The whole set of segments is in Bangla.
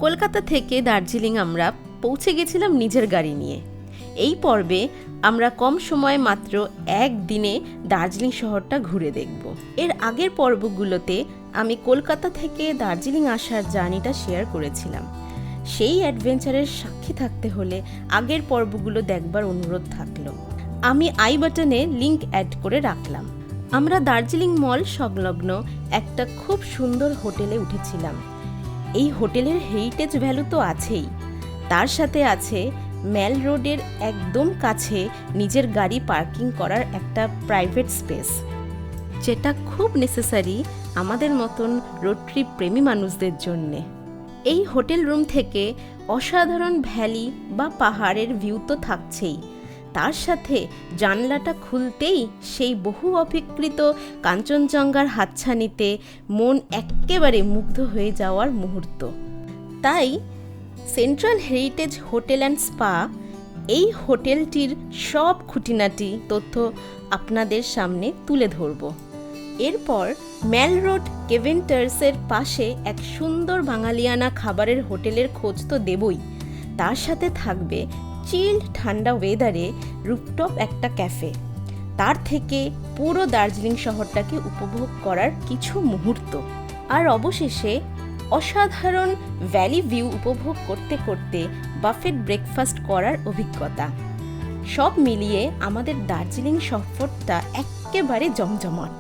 কলকাতা থেকে দার্জিলিং আমরা পৌঁছে গেছিলাম নিজের গাড়ি নিয়ে। এই পর্বে আমরা কম সময়ে মাত্র একদিনে দার্জিলিং শহরটা ঘুরে দেখব। এর আগের পর্বগুলোতে আমি কলকাতা থেকে দার্জিলিং আসার জার্নিটা শেয়ার করেছিলাম। সেই অ্যাডভেঞ্চারের সাক্ষী থাকতে হলে আগের পর্বগুলো দেখবার অনুরোধ থাকলো। আমি আই বাটনে লিংক অ্যাড করে রাখলাম। আমরা দার্জিলিং মল সংলগ্ন একটা খুব সুন্দর হোটেলে উঠেছিলাম। এই হোটেলের হেরিটেজ ভ্যালু তো আছেই, তার সাথে আছে মেল রোডের একদম কাছে নিজের গাড়ি পার্কিং করার একটা প্রাইভেট স্পেস, যেটা খুব নেসেসারি আমাদের মতন রোড ট্রিপ প্রেমী মানুষদের জন্যে। এই হোটেল রুম থেকে অসাধারণ ভ্যালি বা পাহাড়ের ভিউ তো থাকছেই, তার সাথে জানলাটা খুলতেই সেই বহু অপেক্ষিত কাঞ্চনজঙ্ঘার হাতছানিতে মন এক্কেবারে মুগ্ধ হয়ে যাওয়ার মুহূর্ত। তাই central heritage hotel and spa, এই হোটেলটির সব খুঁটিনাটি তথ্য আপনাদের সামনে তুলে ধরব। এরপর মেল রোড কেভেন্টার্সের পাশে এক সুন্দর বাঙালিয়ানা খাবারের হোটেলের খোঁজ তো দেবই, তার সাথে থাকবে চিল্ড ঠান্ডা ওয়েদারে রুফটপ একটা ক্যাফে, তার থেকে পুরো দার্জিলিং শহরটাকে উপভোগ করার কিছু মুহূর্ত, আর অবশেষে অসাধারণ ভ্যালি ভিউ উপভোগ করতে করতে বাফেট ব্রেকফাস্ট করার অভিজ্ঞতা। সব মিলিয়ে আমাদের দার্জিলিং সফরটা একেবারে জমজমাট।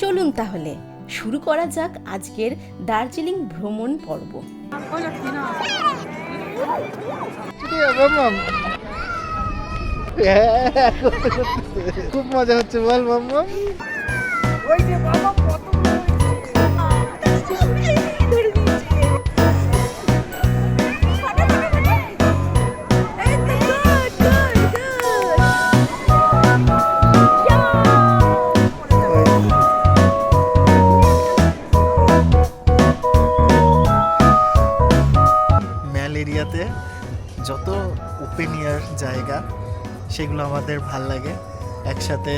চলুন তাহলে শুরু করা যাক আজকের দার্জিলিং ভ্রমণ পর্ব। খুব মজা হচ্ছে, বল মাম্মা। এরিয়াতে যত ওপেন এয়ার জায়গা সেগুলো আমাদের ভাল লাগে, একসাথে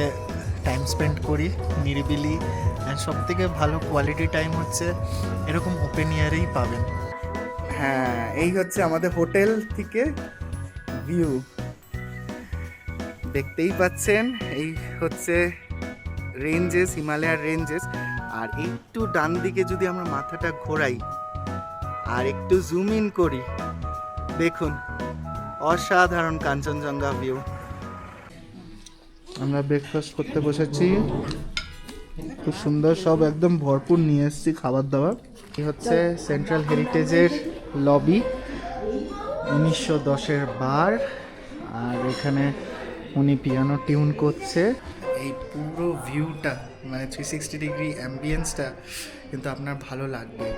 টাইম স্পেন্ড করি নিরিবিলি, অ্যান্ড সব থেকে ভালো কোয়ালিটি টাইম হচ্ছে এরকম ওপেন এয়ারেই পাবেন। হ্যাঁ, এই হচ্ছে আমাদের হোটেল থেকে ভিউ, দেখতেই পাচ্ছেন। এই হচ্ছে রেঞ্জেস, হিমালয়ার রেঞ্জেস। আর একটু ডান দিকে যদি আমরা মাথাটা ঘোরাই আর একটু জুম ইন করি, দেখুন অসাধারণ কাঞ্চনজঙ্ঘা ভিউ। আমরা ব্রেকফাস্ট করতে বসেছি, খুব সুন্দর সব একদম ভরপুর নিয়ে এসেছি খাবার দাবার। এই হচ্ছে সেন্ট্রাল হেরিটেজের লবি, 1910-এর বার, আর এখানে উনি পিয়ানো টিউন করছে। এই পুরো ভিউটা মানে 360 ডিগ্রি অ্যাম্বিয়েন্সটা কিন্তু আপনার ভালো লাগবে।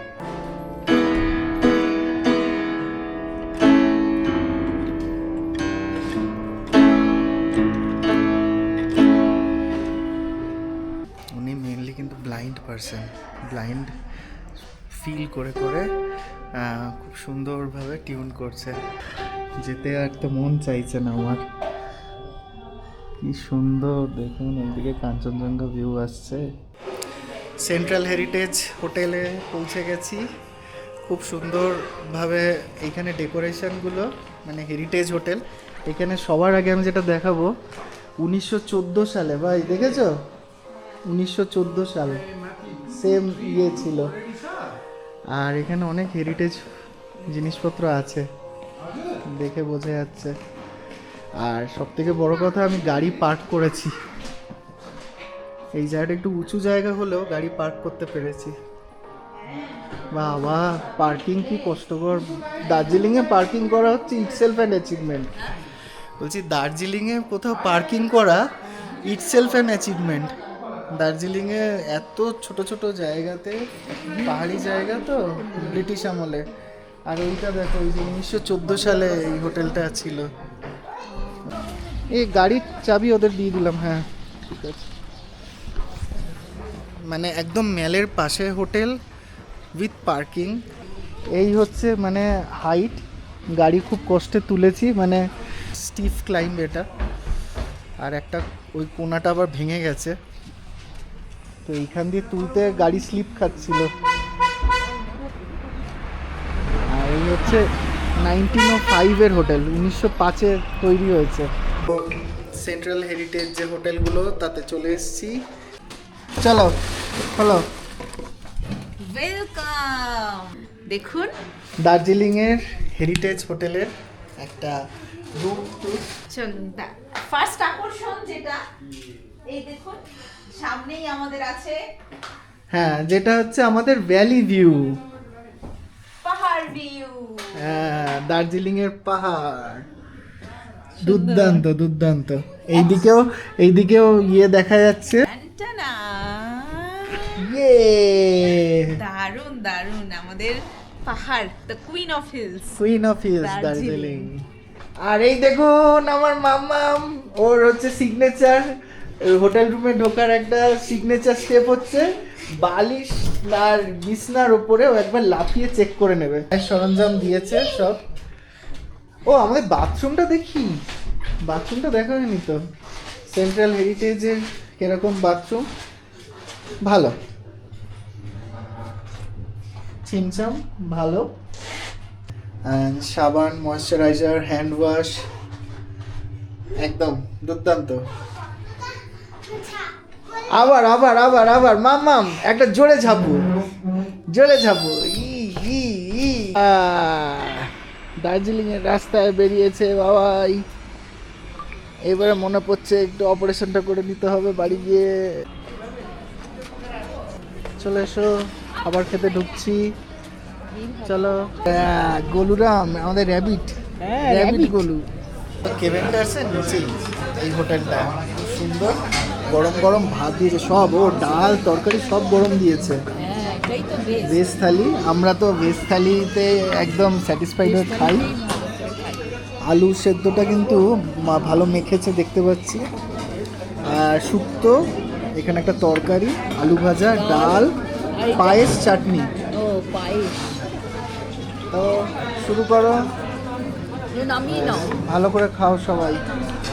ব্লাইন্ড ফিল করে করে খুব সুন্দরভাবে টিউন করছে। যেতে আর তো মন চাইছে না আমার। কি সুন্দর দেখুন, ওইদিকে কাঞ্চনজঙ্ঘা ভিউ আসছে। সেন্ট্রাল হেরিটেজ হোটেলে পৌঁছে গেছি। খুব সুন্দরভাবে এইখানে ডেকোরেশনগুলো, মানে হেরিটেজ হোটেল। এখানে সবার আগে আমি যেটা দেখাবো, 1914 সালে, ভাই দেখেছো, 1914 সাল সেম ইয়ে ছিল। আর এখানে অনেক হেরিটেজ জিনিসপত্র আছে, দেখে বোঝা যাচ্ছে। আর সব থেকে বড় কথা, আমি গাড়ি পার্ক করেছি। এই জায়গাটা একটু উঁচু জায়গা হলেও গাড়ি পার্ক করতে পেরেছি। বাবা, পার্কিং কি কষ্টকর! দার্জিলিংয়ে পার্কিং করা হচ্ছে ইটসেলফ অ্যান অ্যাচিভমেন্ট। বলছি, দার্জিলিংয়ে কোথাও পার্কিং করা ইটসেলফ অ্যান অ্যাচিভমেন্ট। দার্জিলিংয়ে এত ছোট ছোট জায়গাতে, পাহাড়ি জায়গা তো, ব্রিটিশ আমলে। আর ওইটা দেখো, ওই যে 1914 সালে এই হোটেলটা ছিল। এই গাড়ির চাবি ওদের দিয়ে দিলাম। হ্যাঁ, ঠিক আছে। মানে একদম মেলের পাশে হোটেল উইথ পার্কিং। এই হচ্ছে মানে হাইট, গাড়ি খুব কষ্টে তুলেছি, মানে স্টিফ ক্লাইম্ব এটা। আর একটা ওই কোনাটা আবার ভেঙে গেছে, তো এইখান দিয়ে তুলতে গাড়ি স্লিপ খাচ্ছিল। আর এই হচ্ছে 1905-এর হোটেল, 1905-এ তৈরি হয়েছে। সেন্ট্রাল হেরিটেজ যে হোটেলগুলো তাতে চলে এসেছি। চলো হলো, ওয়েলকাম। দেখুন দার্জিলিংয়ের হেরিটেজ হোটেলের একটা রুম ট্যুর। চলুন, ফার্স্ট আকর্ষণ যেটা, এই দেখুন সামনেই আমাদের আছে হ্যাঁ, যেটা হচ্ছে আমাদের ভ্যালি ভিউ। পাহাড় ভিউ। হ্যাঁ, দার্জিলিংয়ের পাহাড় দুর্দান্ত দুর্দান্ত। এইদিকেও ইয়ে দেখা যাচ্ছে। টানা। ইয়ে, দারুণ দারুণ আমাদের পাহাড়, the queen of hills. Queen of hills Darjeeling. Darjeeling. আর এই দেখুন আমার মাম্মাম, ওর হচ্ছে সিগনেচার হোটেল রুমে ঢোকার একটা সিগনেচার স্টেপ হচ্ছে বালিশ আর বিছনার উপরে ও একবার লাফিয়ে চেক করে নেবে। সরঞ্জাম দিয়েছে সব। ও আমাদের বাথরুমটা দেখি, বাথরুমটা দেখা হয়নি তো। সেন্ট্রাল হেরিটেজের কিরকম বাথরুম, ভালো, ছিমছাম ভালো। সাবান, ময়শ্চারাইজার, হ্যান্ড ওয়াশ, একদম দুর্দান্ত। আবার আবার আবার আবার মাম্মাম একটা জোরে ঝাপু, জোরে ঝাপু। দার্জিলিং এর রাস্তায় বেরিয়েছে বাবাই। এবারে মনে পড়ছে একটু অপারেশনটা করে নিতে হবে বাড়ি গিয়ে। চলে এসো, খাবার খেতে ঢুকছি। চলো। গোলুরাম আমাদের র্যাবিট, র্যাবিট গোলু। কেভেন্টার্সের নিচেই এই হোটেলটা, খুব সুন্দর। গরম গরম ভাত দিয়েছে সব, ও ডাল তরকারি সব গরম দিয়েছে। ভেজ থালি, আমরা তো ভেজ থালিতে একদম স্যাটিসফাইড হয়ে খাই। আলু সেদ্ধটা কিন্তু ভালো মেখেছে দেখতে পাচ্ছি। আর শুক্তো, এখানে একটা তরকারি, আলু ভাজা, ডাল, পায়েস, চাটনি। ও পায়েস, তো শুরু করো, নামিয়ে নাও। ভালো করে খাও সবাই।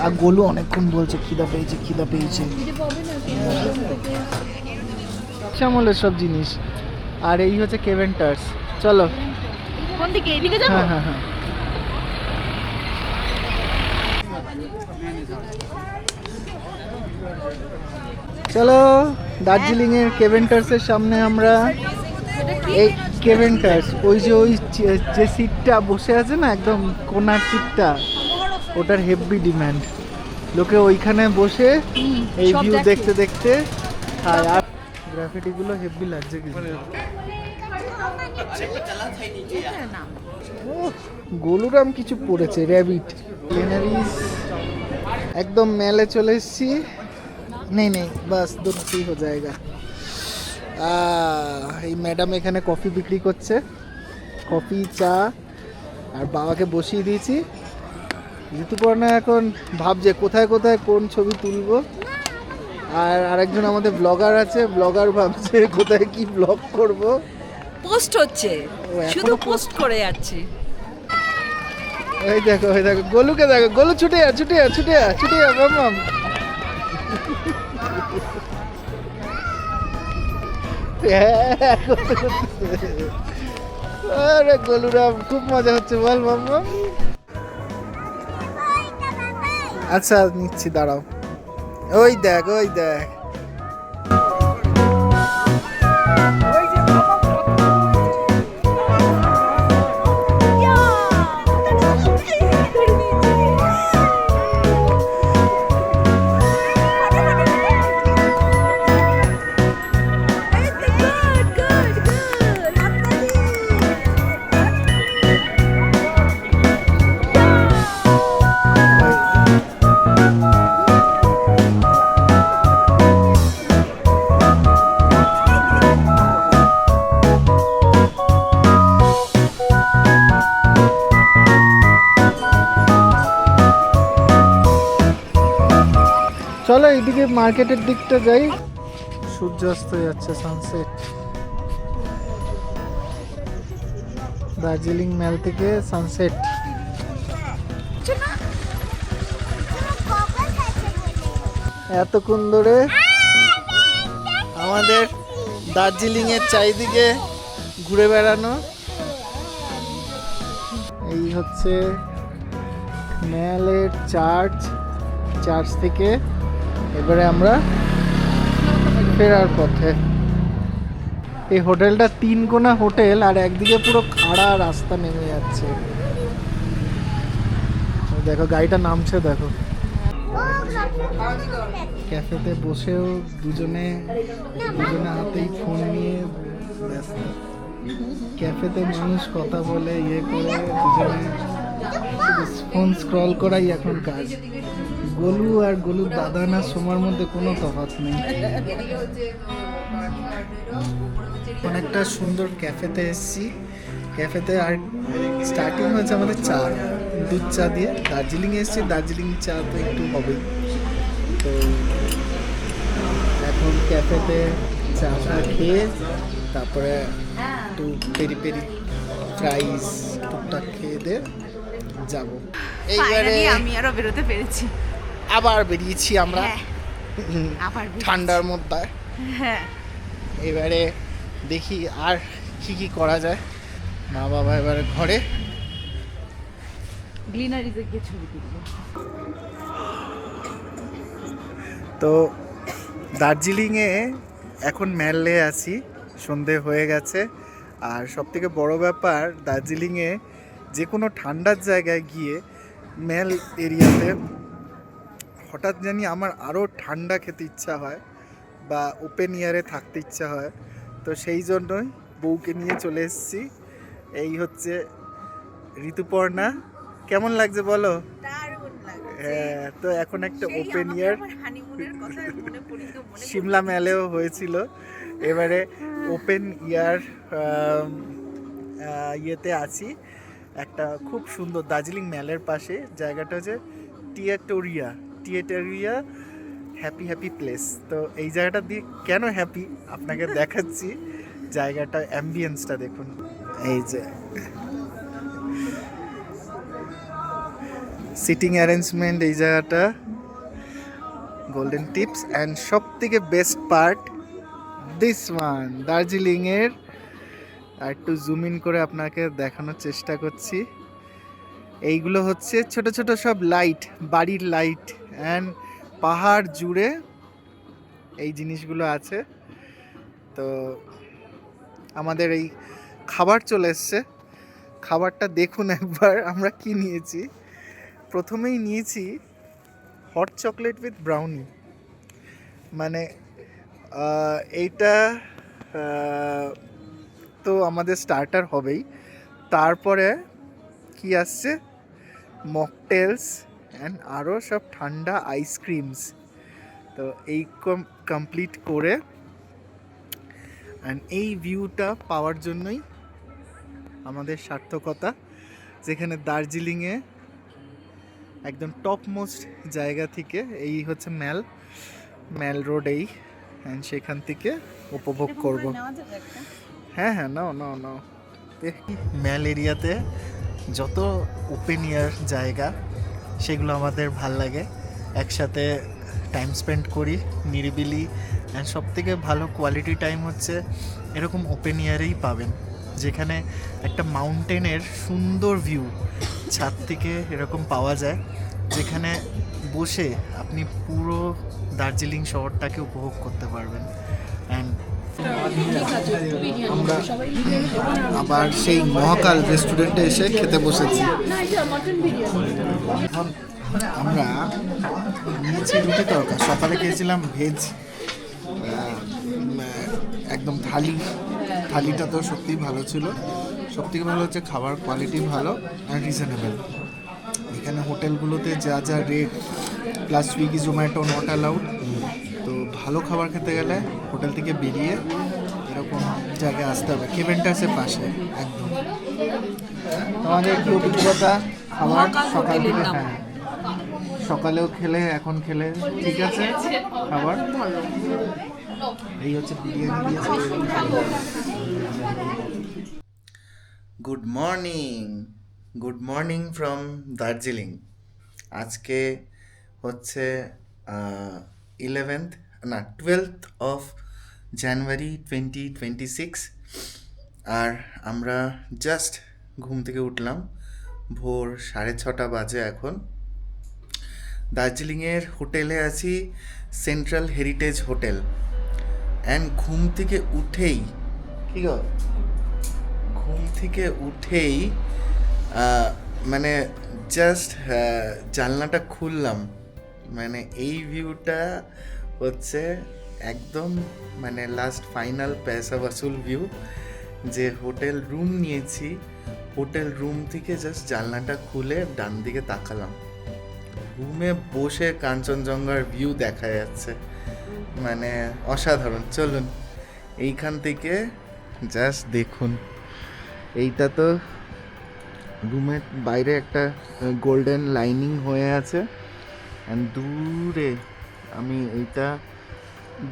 আর গোলু অনেকক্ষণ বলছে খিদা পেয়েছে খিদা পেয়েছে, শ্যামলের সব জিনিস। আর এই হচ্ছে কেভেন্টার্স। চলো, কোন দিকে? এদিকে যাবো? হ্যাঁ হ্যাঁ হ্যাঁ। চলো, দার্জিলিং এর কেভেন্টার্সের সামনে আমরা। এই কেভেন্টার্স, ওই যে সিটটা বসে আছে না একদম কোনার সিটটা, ওটার হেভি ডিমান্ড। লোকে ওইখানে বসে এই ভিউ দেখতে দেখতে খায়। আর গ্রাফিটিগুলো হেভি লাগছে কিন্তু। গোলুরাম কিছু পড়েছে, র্যাবিট প্লেনারিজ। একদম মেলে চলে এসেছি। নেই নেই বাস দুটি হয়ে যায়গা। এই ম্যাডাম এখানে কফি বিক্রি করছে, কফি চা। আর বাবাকে বসিয়ে দিয়েছি। ঋতুপর্ণা এখন ভাবছে কোথায় কোথায় কোন ছবি তুলবো। আর আরেকজন আমাদের ব্লগার আছে, ব্লগার ভাবছে কোথায় কি ব্লগ করব। পোস্ট হচ্ছে, শুধু পোস্ট করে যাচ্ছে। এই দেখো এই দেখো গোলুকে দেখো, গোলু ছুটে যা ছুটে যা ছুটে যা ছুটে যা মাম্মাম। আরে গোলুরাম খুব মজা হচ্ছে বল মাম্মাম। আচ্ছা নিচ্ছি দাঁড়াও। ওই দেখ ওই দেখ, চলো এইদিকে মার্কেটের দিকটা যাই। সূর্যাস্ত যাচ্ছে, সানসেট। দার্জিলিং মেল থেকে সানসেট। এতক্ষণ ধরে আমাদের দার্জিলিং এর চারিদিকে ঘুরে বেড়ানো। এই হচ্ছে ম্যালের চার্চ থেকে এবারে আমরা ফেরার পথে। এই হোটেলটা 3 কোণা হোটেল, আর একদিকে পুরো খাড়া রাস্তা নেমে যাচ্ছে। দেখো গাড়িটা নামছে, দেখো। ক্যাফেতে বসেও দুজনে হাতেই ফোন নিয়ে ব্যস্ত। ক্যাফেতে মানুষ কথা বলে করে, দুজনে ফোন স্ক্রল করাই এখন কাজ। গোলু আর গোলুর দাদা না সোমার মধ্যে কোনো তফাৎ নেই। অনেকটা সুন্দর ক্যাফেতে এসেছি। ক্যাফেতে আর স্টার্টিং হয়েছে আমাদের চা, দুধ চা দিয়ে। দার্জিলিংয়ে এসেছি, দার্জিলিং চা তো একটু হবেই। তো এখন ক্যাফেতে চা খেয়ে তারপরে একটু পেরি পেরি ফ্রাইস টুকটাক খেয়ে দিয়ে যাবো। এইবারে আমি আরো বেরোতে পেরেছি। আবার বেরিয়েছি আমরা ঠান্ডার মধ্যে। হ্যাঁ, এবারে দেখি আর কি করা যায়। মা বাবা এবারে ঘরে, গ্লিনারিতে গিয়ে ছবি তুলবো। তো দার্জিলিংয়ে এখন ম্যালে আছি, সন্ধে হয়ে গেছে। আর সবথেকে বড় ব্যাপার, দার্জিলিংয়ে যে কোনো ঠান্ডার জায়গায় গিয়ে ম্যাল এরিয়াতে হঠাৎ জানি আমার আরও ঠান্ডা খেতে ইচ্ছা হয় বা ওপেন এয়ারে থাকতে ইচ্ছা হয়। তো সেই জন্যই বউকে নিয়ে চলে এসেছি। এই হচ্ছে ঋতুপর্ণা। কেমন লাগছে বলো? হ্যাঁ, তো এখন একটা ওপেন এয়ার সিমলা ম্যালেও হয়েছিল, এবারে ওপেন এয়ার ইয়েতে আছি। একটা খুব সুন্দর দার্জিলিং ম্যালের পাশে জায়গাটা হচ্ছে টিয়েটোরিয়া হ্যাপি প্লেস। তো এই জায়গাটা দিয়ে কেন হ্যাপি আপনাকে দেখাচ্ছি। জায়গাটা অ্যাম্বিয়েন্সটা দেখুন। এই যে সিটিং অ্যারেঞ্জমেন্ট, এই জায়গাটা গোল্ডেন টিপস। অ্যান্ড সব থেকে বেস্ট পার্ট দিস ওয়ান, দার্জিলিংয়ের। আর একটু জুম ইন করে আপনাকে দেখানোর চেষ্টা করছি। এইগুলো হচ্ছে ছোট ছোট সব লাইট, বাড়ির লাইট। অ্যান্ড পাহাড় জুড়ে এই জিনিসগুলো আছে। তো আমাদের এই খাবার চলে এসছে। খাবারটা দেখুন একবার আমরা কি নিয়েছি। প্রথমেই নিয়েছি হট চকলেট উইথ ব্রাউনি। মানে এইটা তো আমাদের স্টার্টার হবেই। তারপরে কি আসছে, মকটেলস অ্যান্ড আরও সব ঠান্ডা আইসক্রিমস। তো এই কমপ্লিট করে অ্যান্ড এই ভিউটা পাওয়ার জন্যই আমাদের সার্থকতা। যেখানে দার্জিলিংয়ে একদম টপ মোস্ট জায়গা থেকে, এই হচ্ছে ম্যাল রোড, এই অ্যান্ড সেখান থেকে উপভোগ করব। হ্যাঁ নাও। ম্যাল এরিয়াতে যত ওপেন এয়ার জায়গা সেগুলো আমাদের ভাল লাগে। একসাথে টাইম স্পেন্ড করি নিরিবিলি। অ্যান্ড সবথেকে ভালো কোয়ালিটি টাইম হচ্ছে এরকম ওপেন এয়ারেই পাবেন, যেখানে একটা মাউন্টেনের সুন্দর ভিউ ছাদ থেকে এরকম পাওয়া যায়, যেখানে বসে আপনি পুরো দার্জিলিং শহরটাকে উপভোগ করতে পারবেন। অ্যান্ড আমরা আবার সেই মহাকাল রেস্টুরেন্টে এসে খেতে বসেছি। এখন আমরা নিয়েছি রুটি তরকা। সকালে খেয়েছিলাম ভেজ একদম থালিটা তো সত্যিই ভালো ছিল। সবথেকে ভালো হচ্ছে খাবার কোয়ালিটি ভালো আর রিজনেবল। এখানে হোটেলগুলোতে যা rate, plus Swiggy Zomato not allowed. তো ভালো খাবার খেতে গেলে হোটেল থেকে বেরিয়ে এরকম জায়গায় আসতে হবে। কেভেন্টাসের পাশে একদম। আমাদের কি অভিজ্ঞতা খাবার সকাল থেকে? হ্যাঁ, সকালেও খেলে এখন খেলে ঠিক আছে খাবার। এই হচ্ছে বিরিয়ানি দিয়েছে। Good morning from Darjeeling. আজকে হচ্ছে 12th অফ জানুয়ারি 2026। আর আমরা জাস্ট ঘুম থেকে উঠলাম, ভোর 6:30 বাজে এখন। দার্জিলিংয়ের হোটেলে আছি, সেন্ট্রাল হেরিটেজ হোটেল। অ্যান্ড ঘুম থেকে উঠেই মানে জাস্ট জানলাটা খুললাম, মানে এই ভিউটা হচ্ছে একদম মানে লাস্ট ফাইনাল পয়সা ওয়াসুল ভিউ। যে হোটেল রুম নিয়েছি, হোটেল রুম থেকে জাস্ট জানলাটা খুলে ডান দিকে তাকালাম, রুমে বসে কাঞ্চনজঙ্ঘার ভিউ দেখা যাচ্ছে, মানে অসাধারণ। চলুন এইখান থেকে জাস্ট দেখুন, এইটা তো রুমের বাইরে একটা গোল্ডেন লাইনিং হয়ে আছে, অ্যান্ড দূরে আমি এইটা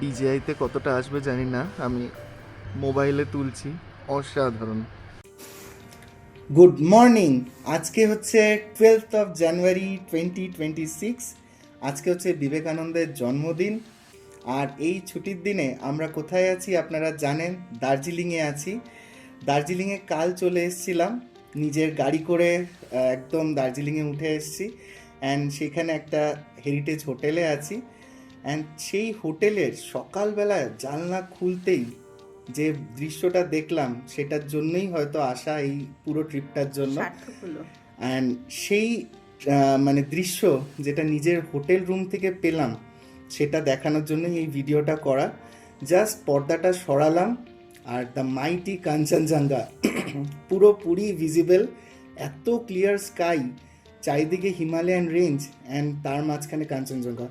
ডিজিআইতে কতটা আসবে জানি না, আমি মোবাইলে তুলছি, অসাধারণ। Good morning. আজকে হচ্ছে 12th of January 2026। আজকে হচ্ছে বিবেকানন্দের জন্মদিন। আর এই ছুটির দিনে আমরা কোথায় আছি আপনারা জানেন, দার্জিলিংয়ে আছি। দার্জিলিংয়ে কাল চলে এসেছিলাম নিজের গাড়ি করে, একদম দার্জিলিংয়ে উঠে এসেছি, অ্যান্ড সেখানে একটা হেরিটেজ হোটেলে আছি। অ্যান্ড সেই হোটেলের সকালবেলা জানলা খুলতেই যে দৃশ্যটা দেখলাম, সেটার জন্যই হয়তো আসা এই পুরো ট্রিপটার জন্য। অ্যান্ড সেই মানে দৃশ্য যেটা নিজের হোটেল রুম থেকে পেলাম, সেটা দেখানোর জন্যই এই ভিডিওটা করা। জাস্ট পর্দাটা সরালাম আর দ্য মাইটি কাঞ্চনজঙ্ঘা পুরোপুরি ভিজিবল, এত ক্লিয়ার স্কাই, চারিদিকে হিমালয়ান রেঞ্জ, অ্যান্ড তার মাঝখানে কাঞ্চনজঙ্ঘা।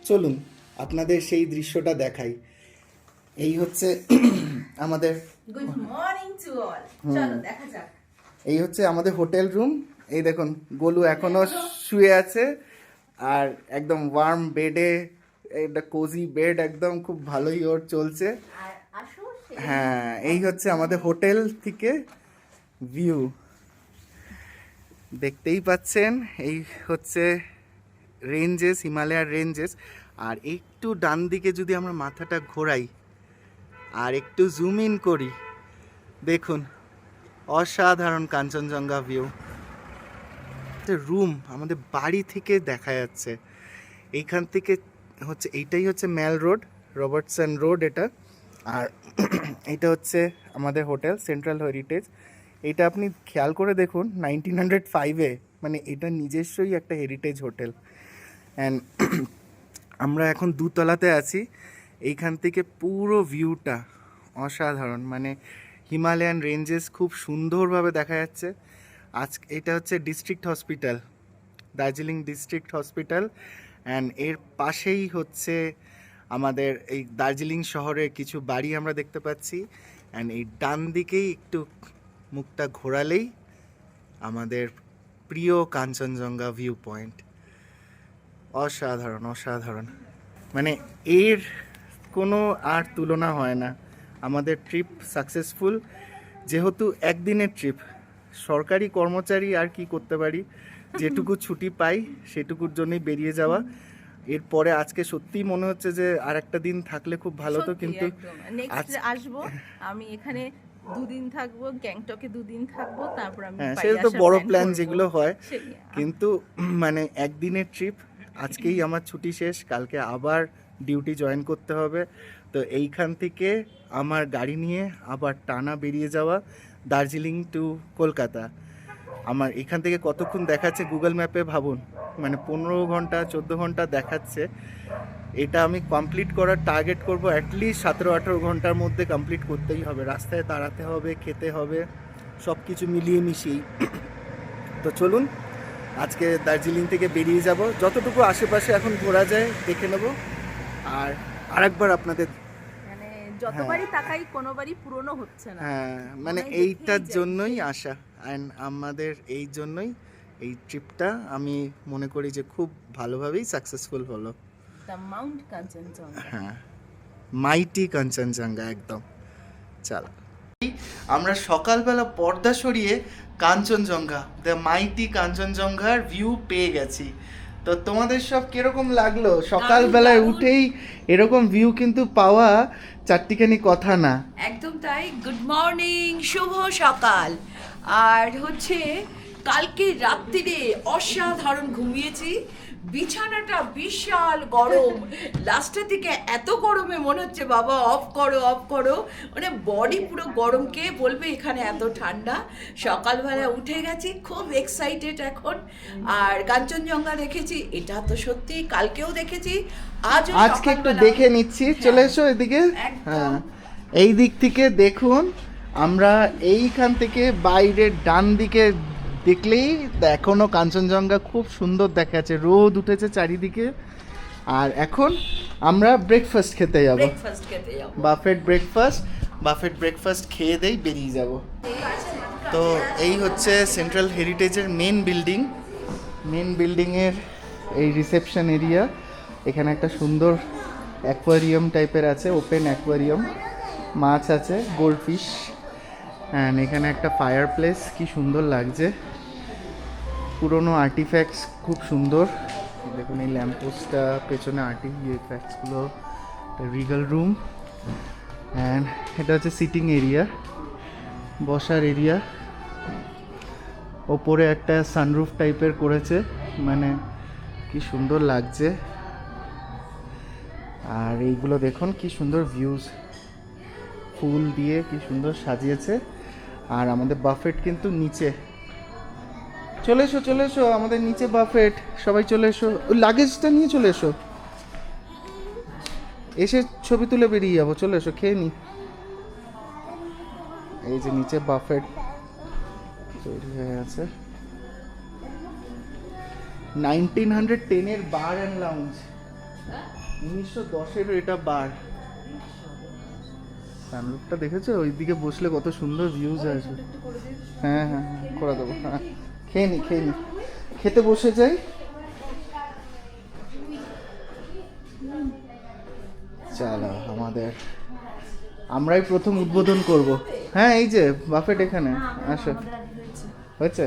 চলুন আপনাদের সেই দৃশ্যটা দেখাই। এই হচ্ছে আমাদের গুড মর্নিং টু অল, চলো দেখা যাক। এই হচ্ছে আমাদের হোটেল রুম। এই দেখুন গোলু এখনো শুয়ে আছে, আর একদম ওয়ার্ম বেডে, একটা কোজি বেড, একদম খুব ভালোই ওর চলছে। হ্যাঁ, এই হচ্ছে আমাদের হোটেল থেকে ভিউ, দেখতেই পাচ্ছেন। এই হচ্ছে রেঞ্জেস, হিমালয়ার রেঞ্জেস। আর একটু ডান দিকে যদি আমরা মাথাটা ঘোরাই আর একটু জুম ইন করি, দেখুন অসাধারণ কাঞ্চনজঙ্ঘা ভিউ। রুম আমাদের বাড়ি থেকে দেখা যাচ্ছে, এইখান থেকে হচ্ছে, এইটাই হচ্ছে ম্যাল রোড, রবার্টসন রোড এটা। আর এটা হচ্ছে আমাদের হোটেল সেন্ট্রাল হেরিটেজ। এটা আপনি খেয়াল করে দেখুন 1905-এ, মানে এটা নিজস্বই একটা হেরিটেজ হোটেল। অ্যান্ড আমরা এখন দুতলাতে আছি, এইখান থেকে পুরো ভিউটা অসাধারণ, মানে হিমালয়ান রেঞ্জেস খুব সুন্দরভাবে দেখা যাচ্ছে। এটা হচ্ছে district hospital, Darjeeling district hospital. And এর পাশেই হচ্ছে আমাদের এই দার্জিলিং শহরের কিছু বাড়ি আমরা দেখতে পাচ্ছি। অ্যান্ড এই ডান দিকেই একটু মুখটা ঘোরালেই আমাদের প্রিয় কাঞ্চনজঙ্ঘা ভিউ পয়েন্ট। অসাধারণ অসাধারণ, মানে এর কোনো আর তুলনা হয় না। আমাদের ট্রিপ সাকসেসফুল, যেহেতু একদিনের ট্রিপ, সরকারি কর্মচারী আর কি করতে পারি, যেটুকু ছুটি পাই সেটুকুর জন্যই বেরিয়ে যাওয়া। এরপরে আজকে সত্যিই মনে হচ্ছে যে আর একটা দিন থাকলে খুব ভালো হতো, কিন্তু নেক্সট আসবো আমি এখানে 2 দিন থাকবো, গ্যাংটকে 2 দিন থাকবো, তারপর আমি হ্যাঁ, বাইরে সেটা তো আসার বড় plan প্ল্যান করবো। যেগুলো হয়, সেই, কিন্তু মানে একদিনের ট্রিপ, আজকেই আমার ছুটি শেষ, কালকে আবার ডিউটি জয়েন করতে হবে। তো এইখান থেকে আমার গাড়ি নিয়ে আবার টানা বেরিয়ে যাওয়া দার্জিলিং টু কলকাতা। আমার এখান থেকে কতক্ষণ দেখাচ্ছে গুগল ম্যাপে, ভাবুন, মানে 15 ঘন্টা 14 ঘন্টা দেখাচ্ছে। এটা আমি কমপ্লিট করার টার্গেট করব, অ্যাটলিস্ট 17-18 ঘন্টার মধ্যে কমপ্লিট করতেই হবে। রাস্তায় দাঁড়াতে হবে, খেতে হবে, সব কিছু মিলিয়ে মিশিয়েই। তো চলুন আজকে দার্জিলিং থেকে বেরিয়ে যাব, যতটুকু আশেপাশে এখন ঘোরা যায় দেখে নেব, আর আরেকবার আপনাদের, মানে যতবারই তাকাই কোনোবারই পুরনো হচ্ছে না। হ্যাঁ, মানে মনে হয় এইটার দেখেই যাই। জন্যই আসা। অ্যান্ড আমাদের এই জন্যই এই ট্রিপটা আমি মনে করি যে খুব ভালোভাবেই সাকসেসফুল হলো। The Mount Kanchenjunga. হ্যাঁ, মাইটি কাঞ্চনজঙ্ঘা একদম। চল, আমরা সকালবেলা পর্দা সরিয়ে কাঞ্চনজঙ্ঘা, দ্য মাইটি কাঞ্চনজঙ্ঘার ভিউ পেয়ে গেছি। তো তোমাদের সব কিরকম লাগলো? সকালবেলায় দারুণ। উঠেই এরকম ভিউ কিন্তু পাওয়া চারটিখানি কথা না। একদম তাই। গুড মর্নিং, শুভ সকাল। আর হচ্ছে কালকে রাত্রিরে অসাধারণ ঘুমিয়েছি, বিছানাটা বিশাল গরম, লাস্টের দিকে এত গরমে মনে হচ্ছে বাবা অফ করো অফ করো, মানে বডি পুরো গরম, কে বলবে এখানে এত ঠান্ডা। সকালবেলা উঠে গেছি, খুব এক্সাইটেড এখন। আর কাঞ্চনজঙ্ঘা দেখেছি, এটা তো সত্যি, কালকেও দেখেছি, আজও আজকে একটু সকালবেলা- দেখে নিচ্ছি, চলে এসো এদিকে। একদম। হ্যাঁ, এই দিক থেকে দেখুন, আমরা এইখান থেকে বাইরের ডান দিকে দেখলেই এখনো কাঞ্চনজঙ্ঘা খুব সুন্দর দেখা যাচ্ছে, রোদ উঠেছে চারিদিকে। আর এখন আমরা ব্রেকফাস্ট খেতে যাব, ব্রেকফাস্ট খেতে যাবো। বাফেট ব্রেকফাস্ট খেয়ে দেই বেরিয়ে যাব। তো এই হচ্ছে সেন্ট্রাল হেরিটেজের মেন বিল্ডিংয়ের এই রিসেপশন এরিয়া। এখানে একটা সুন্দর অ্যাকোয়ারিয়াম টাইপের আছে, ওপেন অ্যাকোয়ারিয়াম, মাছ আছে, গোল্ডফিশ। অ্যান্ড এখানে একটা ফায়ার প্লেস, কি সুন্দর লাগছে, পুরনো আর্টিফ্যাক্টস খুব সুন্দর। দেখুন এই ল্যাম্পপোস্টটা, পেছনে আর্টিফ্যাক্টসগুলো, রিগাল রুম। অ্যান্ড এটা হচ্ছে সিটিং এরিয়া, বসার এরিয়া। ওপরে একটা সানরুফ টাইপের করেছে, মানে কি সুন্দর লাগছে। আর এইগুলো দেখুন কি সুন্দর ভিউজ, ফুল দিয়ে কি সুন্দর সাজিয়েছে। আর আমাদের বাফেট কিন্তু নিচে, চলে এসো আমাদের নিচে বাফেট, সবাই চলে এসো, ওই লাগেজটা নিয়ে চলে এসো, এসে ছবি তুলে বেরিয়ে যাবো, চলে এসো, খেয়ে নি। এই যে নিচে বাফেট তৈরি হয়ে আছে, 1910-এর বার অ্যান্ড লাউঞ্জ, 1910-এর এটা বার। সানরুফটা দেখেছো, ওইদিকে বসলে কত সুন্দর ভিউজ আসবে। হ্যাঁ হ্যাঁ হ্যাঁ, করে দেবো। হ্যাঁ, খেয়ে নি খেতে বসে যাই। চলো, আমরাই প্রথম উদ্বোধন করব। হ্যাঁ, এই যে বাফেট এখানে, আসো, হয়েছে।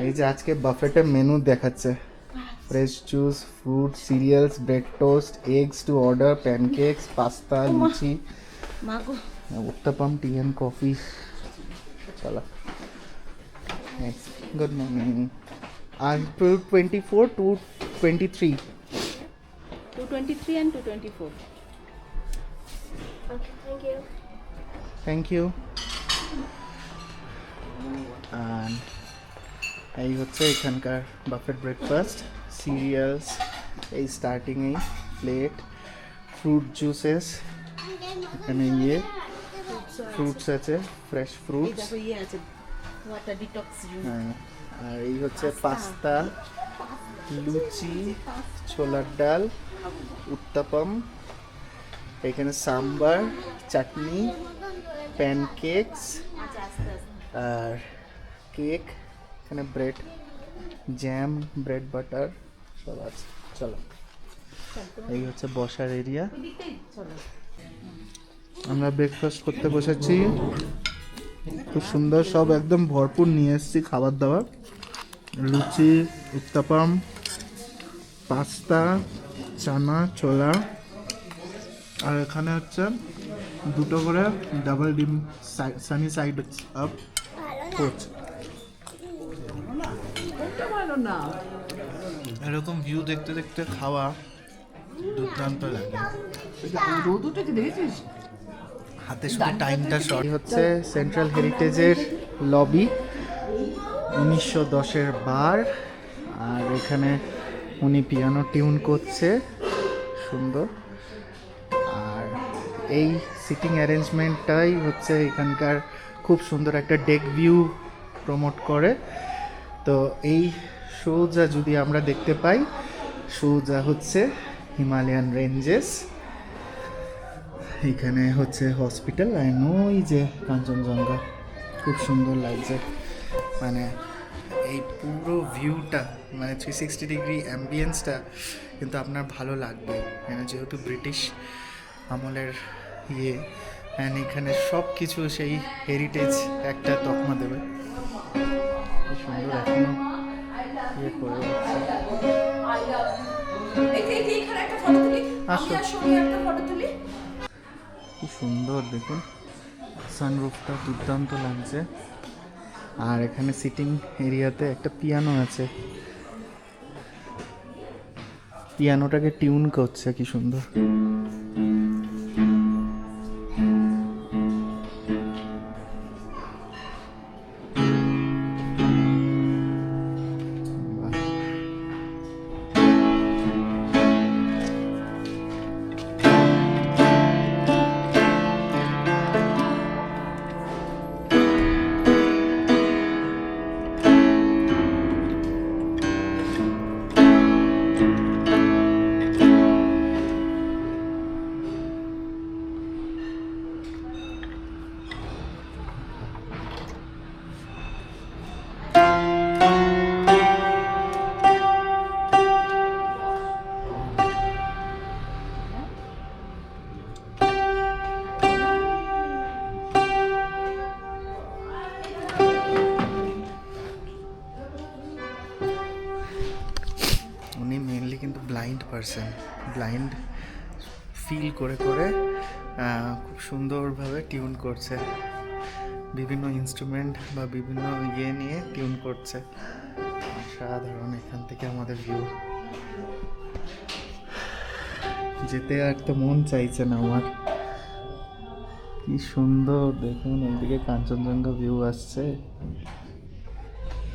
এই যে আজকে বাফেটের মেনু দেখাচ্ছে, fresh juice, fruit, cereals, bread toast, eggs to order, pancakes, pasta, luchi, uttapam, tea and coffee. চলো, গুড মর্নিং। আর 224 to 23, 223 and 224. Thank you. And এই হচ্ছে এখানকার বাফেট ব্রেকফাস্ট, সিরিয়ালস, এই স্টার্টিং এই প্লেট, ফ্রুট জুসেস, এখানে ফ্রুটস আছে, fresh fruits. Water detox juice. হ্যাঁ, আর এই হচ্ছে পাস্তা, লুচি, ছোলার ডাল, উত্তাপাম, এখানে সাম্বার, চাটনি, প্যানকেকস আর কেক, এখানে ব্রেড, জ্যাম, ব্রেড বাটার সব আছে। চলো, এই হচ্ছে বসার এরিয়া। আমরা ব্রেকফাস্ট করতে বসেছি, খুব সুন্দর, সব একদম ভরপুর নিয়ে এসেছি খাবার দাবার, লুচি, উত্তাপাম, পাস্তা, চানা, ছোলা, আর এখানে হচ্ছে দুটো করে ডাবল ডিম সানি সাইড আপ করছে। এরকম ভিউ দেখতে দেখতে খাওয়া দুর্দান্ত লাগে। হাতে শুধু টাইমটা শর্ট। হচ্ছে সেন্ট্রাল হেরিটেজের লবি, 1910-এর বার। আর এখানে উনি পিয়ানো টিউন করছে, সুন্দর। আর এই সিটিং অ্যারেঞ্জমেন্টটাই হচ্ছে এখানকার খুব সুন্দর একটা ডেক ভিউ প্রমোট করে। তো এই সোজা যদি আমরা দেখতে পাই, সোজা হচ্ছে হিমালয়ান রেঞ্জেস, এখানে হচ্ছে হসপিটাল, আর ওই যে কাঞ্চনজঙ্ঘা, খুব সুন্দর লাগছে। মানে এই পুরো ভিউটা, মানে 360 ডিগ্রি অ্যাম্বিয়েন্সটা কিন্তু আপনার ভালো লাগবে, মানে যেহেতু ব্রিটিশ আমলের অ্যান্ড এখানে সব কিছু সেই হেরিটেজ একটা তকমা দেবে। খুব সুন্দর, এখনো করে আসো, কি সুন্দর দেখুন সানরুফটা দুর্দান্ত লাগছে। আর এখানে সিটিং এরিয়াতে একটা পিয়ানো আছে, পিয়ানোটাকে টিউন করছে কি সুন্দর। বাহ। উনি মেনলি কিন্তু ব্লাইন্ড পারসন, ব্লাইন্ড ফিল করে করে খুব সুন্দরভাবে টিউন করছে, বিভিন্ন ইনস্ট্রুমেন্ট বা বিভিন্ন ইয়ে নিয়ে টিউন করছে। সাধারণ এখান থেকে আমাদের ভিউ, যেতে আর তো মন চাইছে না আমার। কি সুন্দর দেখুন, ওইদিকে কাঞ্চনজঙ্ঘা ভিউ আসছে।